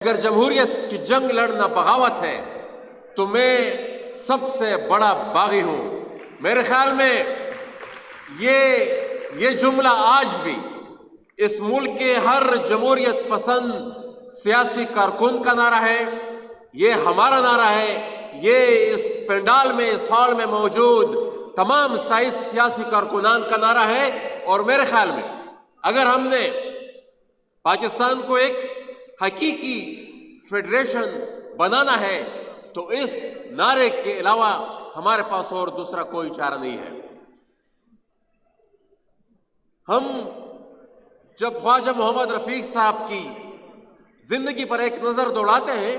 اگر جمہوریت کی جنگ لڑنا بغاوت ہے تو میں سب سے بڑا باغی ہوں۔ میرے خیال میں یہ جملہ آج بھی اس ملک کے ہر جمہوریت پسند سیاسی کارکن کا نعرہ ہے، یہ ہمارا نعرہ ہے، یہ اس پنڈال میں، اس ہال میں موجود تمام سیاسی کارکنان کا نعرہ ہے۔ اور میرے خیال میں اگر ہم نے پاکستان کو ایک حقیقی فیڈریشن بنانا ہے تو اس نعرے کے علاوہ ہمارے پاس اور دوسرا کوئی چارہ نہیں ہے۔ ہم جب خواجہ محمد رفیق صاحب کی زندگی پر ایک نظر دوڑاتے ہیں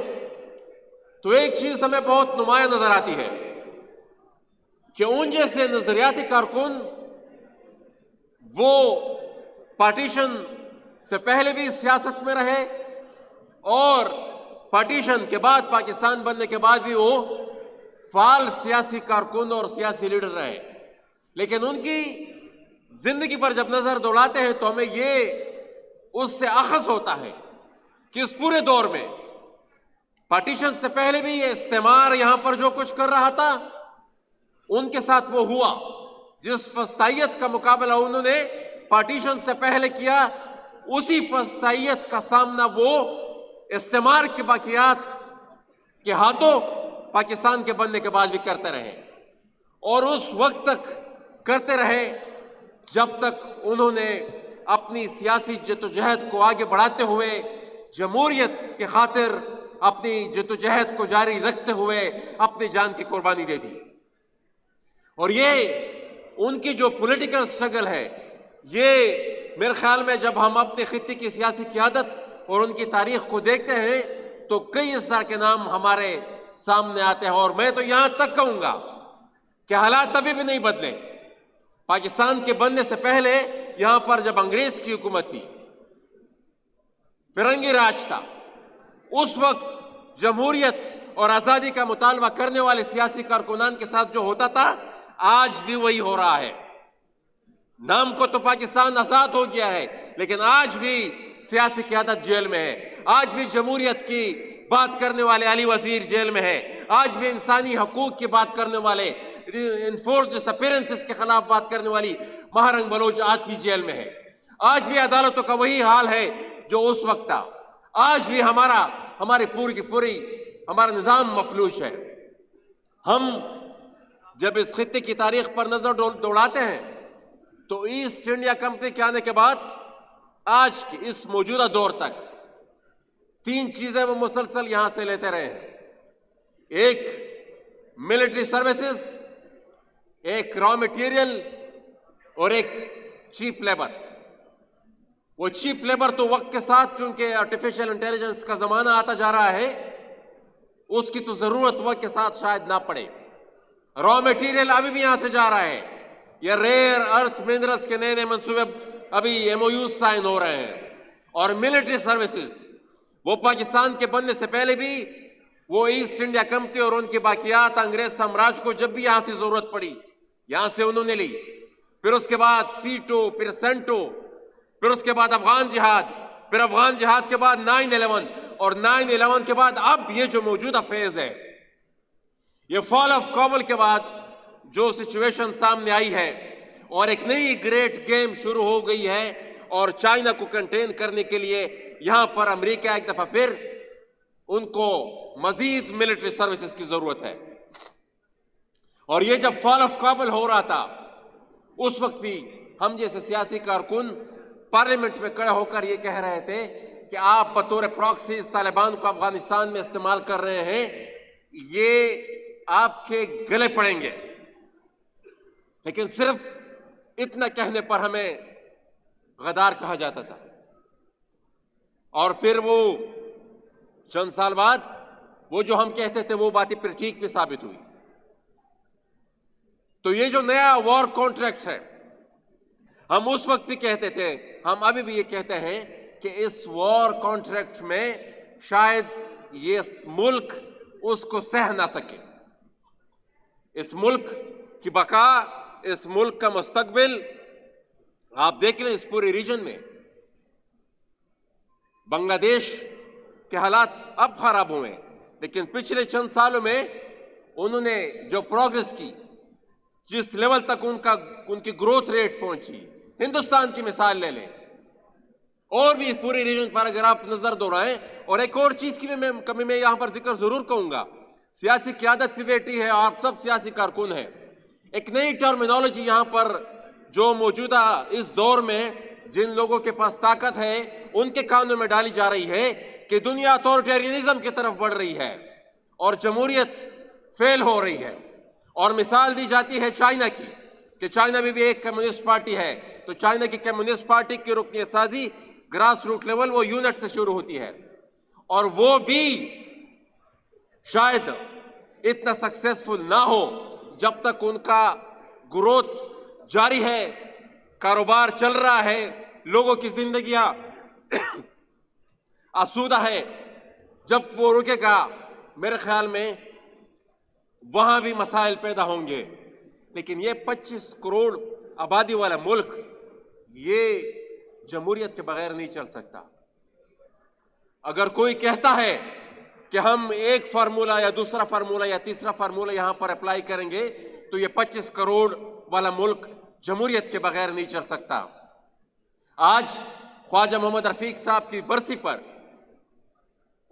تو ایک چیز ہمیں بہت نمایاں نظر آتی ہے کہ ان جیسے نظریاتی کارکن وہ پارٹیشن سے پہلے بھی سیاست میں رہے اور پارٹیشن کے بعد، پاکستان بننے کے بعد بھی وہ فعال سیاسی کارکن اور سیاسی لیڈر رہے، لیکن ان کی زندگی پر جب نظر دوڑاتے ہیں تو ہمیں یہ اس سے اخذ ہوتا ہے کہ اس پورے دور میں پارٹیشن سے پہلے بھی یہ استعمار یہاں پر جو کچھ کر رہا تھا ان کے ساتھ وہ ہوا۔ جس فسطائیت کا مقابلہ انہوں نے پارٹیشن سے پہلے کیا، اسی فسطائیت کا سامنا وہ استعمار کے باقیات کے ہاتھوں پاکستان کے بننے کے بعد بھی کرتے رہے، اور اس وقت تک کرتے رہے جب تک انہوں نے اپنی سیاسی جدوجہد کو آگے بڑھاتے ہوئے جمہوریت کے خاطر اپنی جدوجہد کو جاری رکھتے ہوئے اپنی جان کی قربانی دے دی۔ اور یہ ان کی جو پولیٹیکل سٹرگل ہے، یہ میرے خیال میں جب ہم اپنے خطے کی سیاسی قیادت اور ان کی تاریخ کو دیکھتے ہیں تو کئی اس طرح کے نام ہمارے سامنے آتے ہیں، اور میں تو یہاں تک کہوں گا کہ حالات ابھی بھی نہیں بدلے۔ پاکستان کے بننے سے پہلے یہاں پر جب انگریز کی حکومت تھی، فرنگی راج تھا، اس وقت جمہوریت اور آزادی کا مطالبہ کرنے والے سیاسی کارکنان کے ساتھ جو ہوتا تھا آج بھی وہی ہو رہا ہے۔ نام کو تو پاکستان آزاد ہو گیا ہے، لیکن آج بھی سیاسی قیادت جیل میں ہے، آج بھی جمہوریت کی بات کرنے والے علی وزیر جیل میں ہے، آج بھی انسانی حقوق کی بات کرنے والے، انفورسڈ ڈس اپیرنسز کے خلاف بات کرنے والی مہارنگ بلوچ آج بھی جیل میں ہے، آج بھی عدالتوں کا وہی حال ہے جو اس وقت تھا، آج بھی ہماری پوری کی پوری ہمارا نظام مفلوج ہے۔ ہم جب اس خطے کی تاریخ پر نظر دوڑاتے ہیں تو ایسٹ انڈیا کمپنی کے آنے کے بعد آج کی اس موجودہ دور تک تین چیزیں وہ مسلسل یہاں سے لیتے رہے ہیں، ایک ملٹری سروسز، ایک را مٹیریل اور ایک چیپ لیبر۔ وہ چیپ لیبر تو وقت کے ساتھ چونکہ آرٹیفیشل انٹیلیجنس کا زمانہ آتا جا رہا ہے، اس کی تو ضرورت وقت کے ساتھ شاید نہ پڑے۔ را مٹیریل ابھی بھی یہاں سے جا رہا ہے، یہ ریئر ارتھ منرلز کے نئے منصوبے ابھی ایم او یوز سائن ہو رہے ہیں، اور ملٹری سروسز وہ پاکستان کے بننے سے پہلے بھی وہ ایسٹ انڈیا کمپنی اور ان کے باقیات انگریز سامراج کو جب بھی یہاں سے ضرورت پڑی یہاں سے انہوں نے لی۔ پھر اس کے بعد سیٹو، پھر سینٹو، پھر اس کے بعد افغان جہاد، پھر افغان جہاد کے بعد 9/11، اور 9/11 کے بعد اب یہ جو موجودہ فیز ہے، یہ فال آف کابل کے بعد جو سچویشن سامنے آئی ہے، اور ایک نئی گریٹ گیم شروع ہو گئی ہے، اور چائنا کو کنٹین کرنے کے لیے یہاں پر امریکہ ایک دفعہ پھر ان کو مزید ملٹری سروسز کی ضرورت ہے۔ اور یہ جب فال آف کابل ہو رہا تھا اس وقت بھی ہم جیسے سیاسی کارکن پارلیمنٹ میں کھڑے ہو کر یہ کہہ رہے تھے کہ آپ بطور پراکسی طالبان کو افغانستان میں استعمال کر رہے ہیں، یہ آپ کے گلے پڑیں گے۔ لیکن صرف اتنا کہنے پر ہمیں غدار کہا جاتا تھا، اور پھر وہ چند سال بعد وہ جو ہم کہتے تھے وہ باتیں پھر ٹھیک بھی ثابت ہوئی۔ تو یہ جو نیا وار کانٹریکٹ ہے، ہم اس وقت بھی کہتے تھے، ہم ابھی بھی یہ کہتے ہیں کہ اس وار کانٹریکٹ میں شاید یہ ملک اس کو سہ نہ سکے، اس ملک کی بقا، اس ملک کا مستقبل آپ دیکھ لیں اس پورے ریجن میں بنگلہ دیش کہ حالات اب خراب ہوئے، لیکن پچھلے چند سالوں میں انہوں نے جو پروگریس کی، جس لیول تک ان کی گروتھ ریٹ پہنچی، ہندوستان کی مثال لے لیں اور بھی پورے ریجن پر اگر آپ نظر دوڑائیں. اور ایک اور چیز کی میں یہاں پر ذکر ضرور کروں گا، سیاسی قیادت بھی بیٹی ہے، آپ سب سیاسی کارکن ہیں. ایک نئی ٹرمینالوجی یہاں پر جو موجودہ اس دور میں جن لوگوں کے پاس طاقت ہے ان کے کانوں میں ڈالی جا رہی ہے کہ دنیا اتھارٹیرینزم کی طرف بڑھ رہی ہے اور جمہوریت فیل ہو رہی ہے. اور مثال دی جاتی ہے چائنا کی کہ چائنا میں بھی ایک کمیونسٹ پارٹی ہے، تو چائنا کی کمیونسٹ پارٹی کی رکنیت سازی گراس روٹ لیول وہ یونٹ سے شروع ہوتی ہے، اور وہ بھی شاید اتنا سکسیسفل نہ ہو جب تک ان کا گروتھ جاری ہے، کاروبار چل رہا ہے، لوگوں کی زندگیاں آسودہ ہے. جب وہ رکے گا میرے خیال میں وہاں بھی مسائل پیدا ہوں گے. لیکن یہ 25 کروڑ آبادی والا ملک یہ جمہوریت کے بغیر نہیں چل سکتا. اگر کوئی کہتا ہے کہ ہم ایک فارمولہ یا دوسرا فارمولہ یا تیسرا فارمولہ یہاں پر اپلائی کریں گے تو یہ 25 کروڑ والا ملک جمہوریت کے بغیر نہیں چل سکتا. آج خواجہ محمد رفیق صاحب کی برسی پر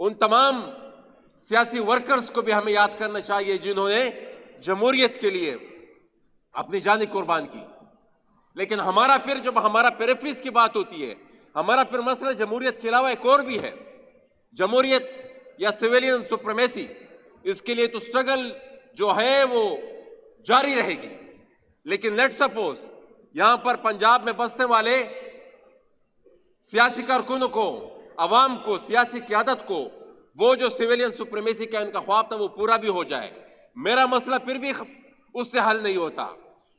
ان تمام سیاسی ورکرز کو بھی ہمیں یاد کرنا چاہیے جنہوں نے جمہوریت کے لیے اپنی جانیں قربان کی. لیکن ہمارا پھر جب ہمارا پیریفریز کی بات ہوتی ہے، ہمارا پھر مسئلہ جمہوریت کے علاوہ ایک اور بھی ہے، جمہوریت یا سویلین سپریمیسی. اس کے لیے تو سٹرگل جو ہے وہ جاری رہے گی. لیکن لیٹ سپوز یہاں پر پنجاب میں بسنے والے سیاسی کارکنوں کو، عوام کو، سیاسی قیادت کو وہ جو سویلین سپریمیسی کا ان کا خواب تھا وہ پورا بھی ہو جائے. میرا مسئلہ پھر بھی اس سے حل نہیں ہوتا،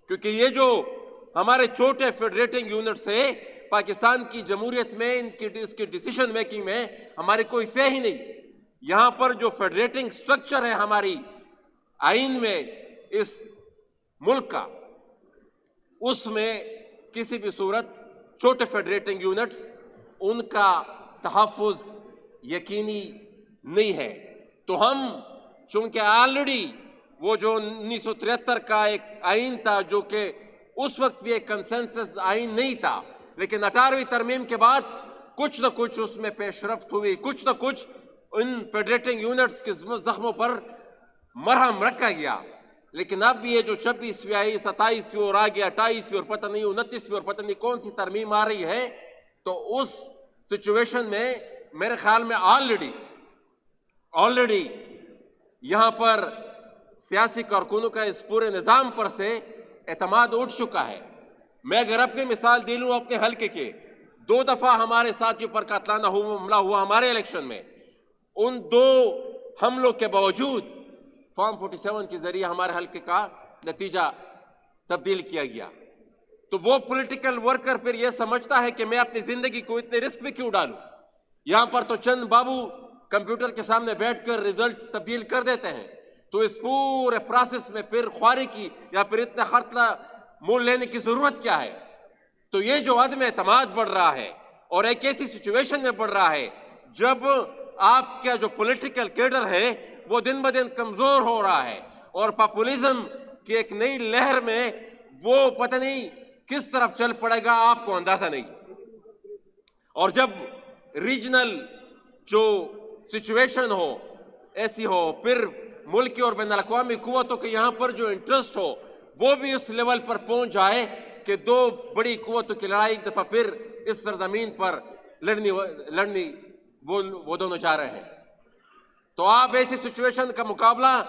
کیونکہ یہ جو ہمارے چھوٹے فیڈریٹنگ یونٹس ہیں پاکستان کی جمہوریت میں اس کی ڈیسیشن میکنگ میں ہماری کوئی سہ ہی نہیں. یہاں پر جو فیڈریٹنگ سٹرکچر ہے ہماری آئین میں اس ملک کا، اس میں کسی بھی صورت چھوٹے فیڈریٹنگ یونٹس ان کا تحفظ یقینی نہیں ہے. تو ہم چونکہ آلریڈی وہ جو 1973 کا ایک آئین تھا جو کہ اس وقت بھی ایک کنسنسس آئین نہیں تھا، لیکن 18ویں ترمیم کے بعد کچھ نہ کچھ اس میں پیش رفت ہوئی، کچھ نہ کچھ ان فیڈریٹنگ یونٹس کے زخموں پر مرہم رکھا گیا. لیکن اب یہ جو 26ویں آئی، 27ویں اور آگے 28ویں اور پتہ نہیں 29ویں اور پتہ نہیں کون سی ترمیم آ رہی ہے، تو اس سچویشن میں میرے خیال میں آلریڈی یہاں پر سیاسی کارکنوں کا اس پورے نظام پر سے اعتماد اٹھ چکا ہے. میں اگر اپنی مثال دے لوں اپنے حلقے کے، 2 دفعہ ہمارے ساتھیوں پر قاتلانہ حملہ ہوا ہمارے الیکشن میں. ان 2 حملوں کے باوجود فارم 47 کے ذریعے ہمارے حلقے کا نتیجہ تبدیل کیا گیا. تو وہ پولیٹیکل ورکر پھر یہ سمجھتا ہے کہ میں اپنی زندگی کو اتنے رسک میں کیوں ڈالوں. یہاں پر تو چند بابو کمپیوٹر کے سامنے بیٹھ کر رزلٹ تبدیل کر دیتے ہیں، تو اس پورے پروسیس میں پھر خواری کی یا پھر اتنا خرچہ مول لینے کی ضرورت کیا ہے. تو یہ جو عدم اعتماد بڑھ رہا ہے اور ایک ایسی سچویشن میں بڑھ رہا ہے جب آپ کا جو پولیٹیکل کیڈر ہے وہ دن بدن کمزور ہو رہا ہے اور پاپولیزم کی ایک نئی لہر میں وہ پتہ نہیں کس طرف چل پڑے گا، آپ کو اندازہ نہیں. اور جب ریجنل جو سچویشن ہو ایسی ہو، پھر ملکی اور بین الاقوامی قوتوں کے یہاں پر جو انٹرسٹ ہو وہ بھی اس لیول پر پہنچ جائے کہ 2 بڑی قوتوں کی لڑائی ایک دفعہ پھر اس سرزمین پر لڑنی وہ دونوں چاہ رہے ہیں. تو آپ ایسی سچویشن کا مقابلہ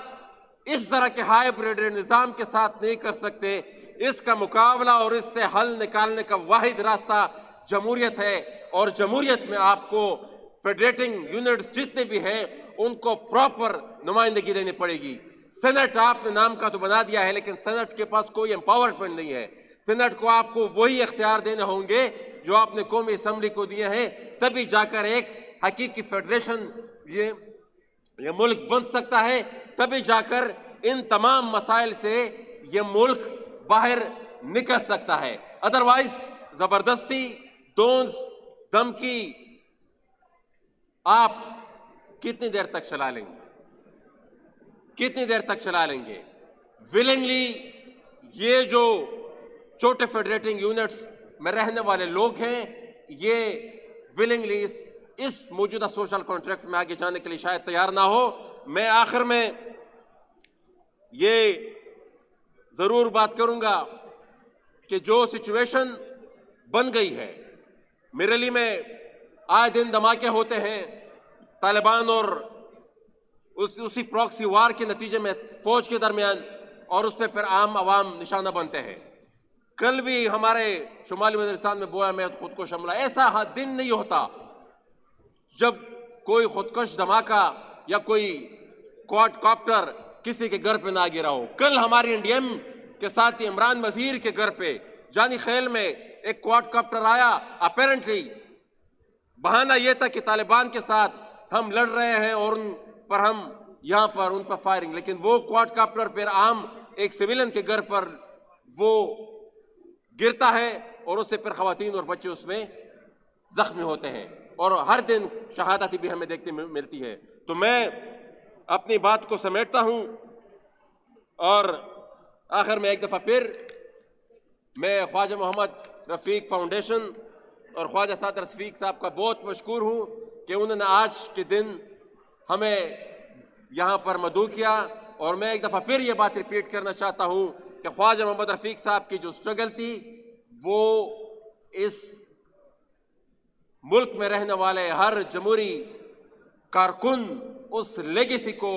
اس طرح کے ہائبریڈ نظام کے ساتھ نہیں کر سکتے. اس کا مقابلہ اور اس سے حل نکالنے کا واحد راستہ جمہوریت ہے، اور جمہوریت میں آپ کو فیڈریٹنگ یونٹس جتنے بھی ہیں ان کو پراپر نمائندگی دینی پڑے گی. سینٹ آپ نے نام کا تو بنا دیا ہے، لیکن سینٹ کے پاس کوئی امپاورمنٹ نہیں ہے. سینٹ کو آپ کو وہی اختیار دینے ہوں گے جو آپ نے قومی اسمبلی کو دیے ہیں، تبھی جا کر ایک حقیقی فیڈریشن یہ ملک بن سکتا ہے، تبھی جا کر ان تمام مسائل سے یہ ملک باہر نکل سکتا ہے. ادروائز زبردستی، دونس، دھمکی، آپ کتنی دیر تک چلا لیں گے؟ کتنی دیر تک چلا لیں گے؟ ولنگلی یہ جو چھوٹے فیڈریٹنگ یونٹس میں رہنے والے لوگ ہیں، یہ ولنگلی اس موجودہ سوشل کانٹریکٹ میں آگے جانے کے لیے شاید تیار نہ ہو۔ میں آخر میں یہ ضرور بات کروں گا کہ جو سچویشن بن گئی ہے، میرلی میں آئے دن دھماکے ہوتے ہیں، طالبان اور اسی پراکسی وار کے نتیجے میں فوج کے درمیان، اور اس پہ پھر عام عوام نشانہ بنتے ہیں۔ کل بھی ہمارے شمالی وزیرستان میں بویا میں خود کو حملہ، ایسا دن نہیں ہوتا جب کوئی خودکش دھماکہ یا کوئی کواد کاپٹر کسی کے گھر پہ نہ گرا ہو۔ کل ہماری انڈیم کے ساتھ عمران وزیر کے گھر پہ جانی خیل میں ایک کواد کاپٹر آیا، اپیرنٹلی بہانہ یہ تھا کہ طالبان کے ساتھ ہم لڑ رہے ہیں اور ان پر ہم یہاں پر ان پر فائرنگ، لیکن وہ کواد کاپٹر پھر عام ایک سویلین کے گھر پر وہ گرتا ہے اور اس سے پھر خواتین اور بچے اس میں زخمی ہوتے ہیں، اور ہر دن شہادت بھی ہمیں دیکھتے ملتی ہے۔ تو میں اپنی بات کو سمیٹتا ہوں، اور آخر میں ایک دفعہ پھر میں خواجہ محمد رفیق فاؤنڈیشن اور خواجہ سعد رفیق صاحب کا بہت مشکور ہوں کہ انہوں نے آج کے دن ہمیں یہاں پر مدعو کیا، اور میں ایک دفعہ پھر یہ بات ریپیٹ کرنا چاہتا ہوں کہ خواجہ محمد رفیق صاحب کی جو سٹرگل تھی وہ اس ملک میں رہنے والے ہر جمہوری کارکن اس لیگیسی کو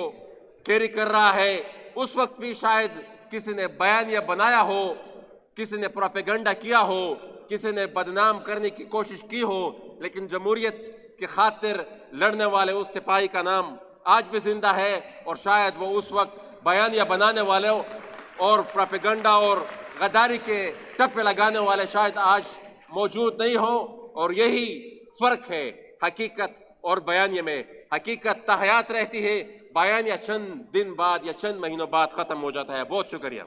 کیری کر رہا ہے۔ اس وقت بھی شاید کسی نے بیانیہ بنایا ہو، کسی نے پروپیگنڈا کیا ہو، کسی نے بدنام کرنے کی کوشش کی ہو، لیکن جمہوریت کی خاطر لڑنے والے اس سپاہی کا نام آج بھی زندہ ہے، اور شاید وہ اس وقت بیانیہ بنانے والوں اور پروپیگنڈا اور غداری کے ٹپے لگانے والے شاید آج موجود نہیں ہو۔ اور یہی فرق ہے حقیقت اور بیانیہ میں۔ حقیقت تحیات رہتی ہے، بیانیہ چند دن بعد یا چند مہینوں بعد ختم ہو جاتا ہے۔ بہت شکریہ۔